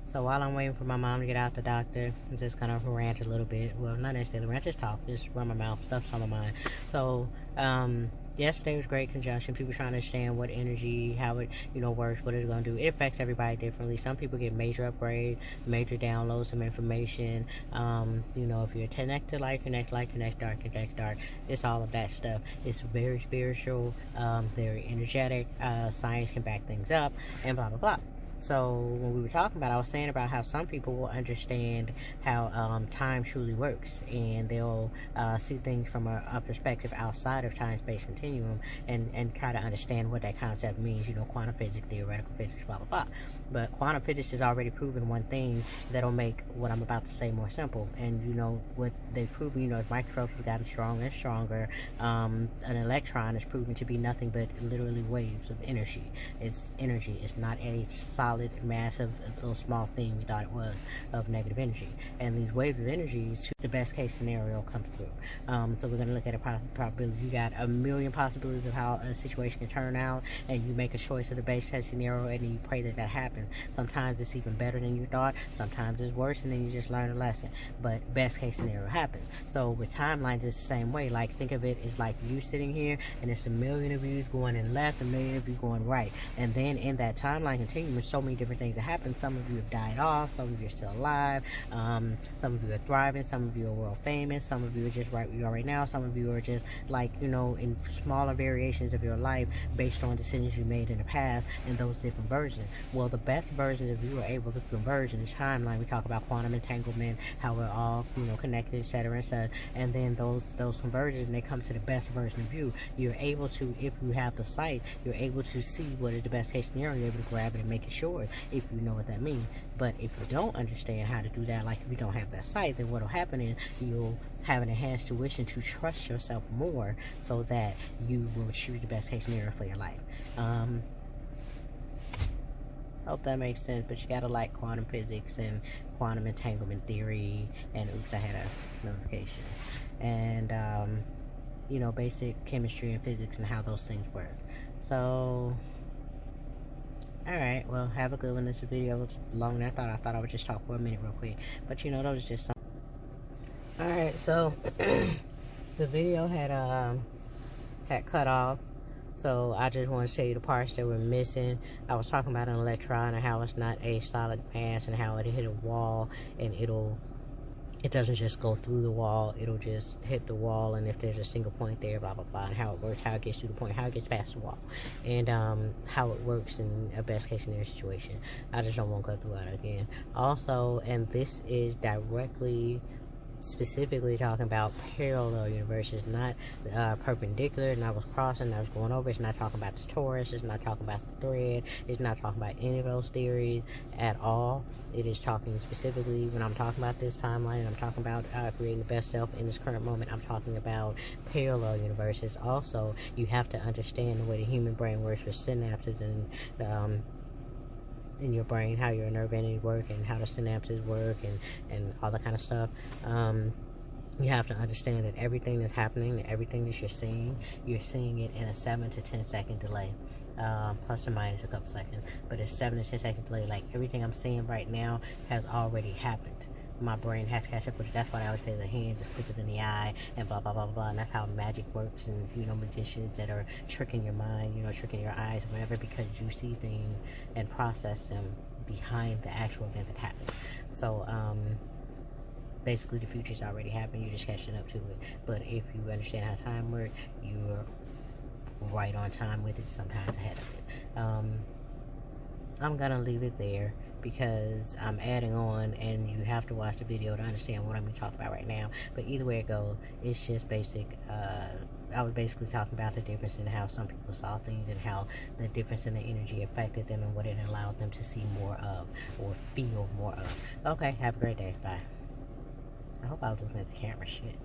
So while I'm waiting for my mom to get out the doctor, I'm just gonna rant a little bit. Well, not necessarily rant, just talk, just run my mouth, stuff's on my mind. So, yesterday was great conjunction. People trying to understand what energy, how it, works, what it's gonna do. It affects everybody differently. Some people get major upgrades, major downloads of information. If you're connected light, connect light, connect dark, connect dark. It's all of that stuff. It's very spiritual, very energetic. Science can back things up, and blah blah blah. So when we were talking about, I was saying about how some people will understand how time truly works, and they'll see things from a perspective outside of time-space continuum, and try to understand what that concept means. Quantum physics, theoretical physics, blah blah blah. But quantum physics has already proven one thing that'll make what I'm about to say more simple. And what they've proven, as microscopes have gotten stronger and stronger, an electron is proven to be nothing but literally waves of energy. It's energy. It's not a solid, massive, little small thing we thought it was of negative energy. And these waves of energy, the best case scenario comes through. So we're going to look at a probability. You got a million possibilities of how a situation can turn out, and you make a choice of the best case scenario, and you pray that happens. Sometimes it's even better than you thought. Sometimes it's worse, and then you just learn a lesson. But best case scenario happens. So with timelines, it's the same way. Like, think of it as like you sitting here, and it's a million of you going in left, a million of you going right. And then in that timeline continuum, there's so many different things that happen. Some of you have died off, some of you are still alive, some of you are thriving, some of you are world famous, some of you are just right where you are right now, some of you are just like, in smaller variations of your life based on decisions you made in the past, and those different versions. Well, the best versions of you are able to converge in this timeline. We talk about quantum entanglement, how we're all, connected, etc. and such, and then those converges, and they come to the best version of you. You're able to, if you have the sight, you're able to see what is the best case scenario. You're able to grab it and make it sure, if you know what that means. But if you don't understand how to do that, like if you don't have that sight, then what will happen is you'll have an enhanced tuition to trust yourself more, so that you will choose the best case scenario for your life. Hope that makes sense. But you gotta like quantum physics and quantum entanglement theory, and oops, I had a notification, and basic chemistry and physics and how those things work. So alright, well, have a good one. This video was longer than I thought. I thought I would just talk for a minute real quick, but those are just some. Alright, so the video had cut off. So I just want to show you the parts that were missing. I was talking about an electron and how it's not a solid mass, and how it hit a wall, and it doesn't just go through the wall, it'll just hit the wall, and if there's a single point there, blah blah blah, and how it works, how it gets to the point, how it gets past the wall, and how it works in a best case scenario situation. I just don't want to go through it again. Also, and this is directly specifically talking about parallel universes, not perpendicular, not what's crossing, not what's going over. It's not talking about the torus, it's not talking about the thread, it's not talking about any of those theories at all. It is talking specifically, when I'm talking about this timeline, and I'm talking about creating the best self in this current moment, I'm talking about parallel universes. Also, you have to understand the way the human brain works with synapses and in your brain, how your nerve endings work, and how the synapses work, and all that kind of stuff. You have to understand that everything that's happening, everything that you're seeing it in a 7 to 10 second delay. Plus or minus a couple seconds, but it's 7 to 10 second delay. Like, everything I'm seeing right now has already happened. My brain has to catch up with it. That's why I always say the hands is quicker than the eye, and blah blah blah blah. And that's how magic works, and magicians that are tricking your mind, tricking your eyes, or whatever, because you see things and process them behind the actual event that happened. So basically, the future's already happened. You're just catching up to it. But if you understand how time works, you're right on time with it. Sometimes ahead of it. I'm gonna leave it there, because I'm adding on, and you have to watch the video to understand what I'm going to talk about right now. But either way it goes, it's just basic. I was basically talking about the difference in how some people saw things, and how the difference in the energy affected them, and what it allowed them to see more of, or feel more of. Okay, have a great day. Bye. I hope I was looking at the camera. Shit.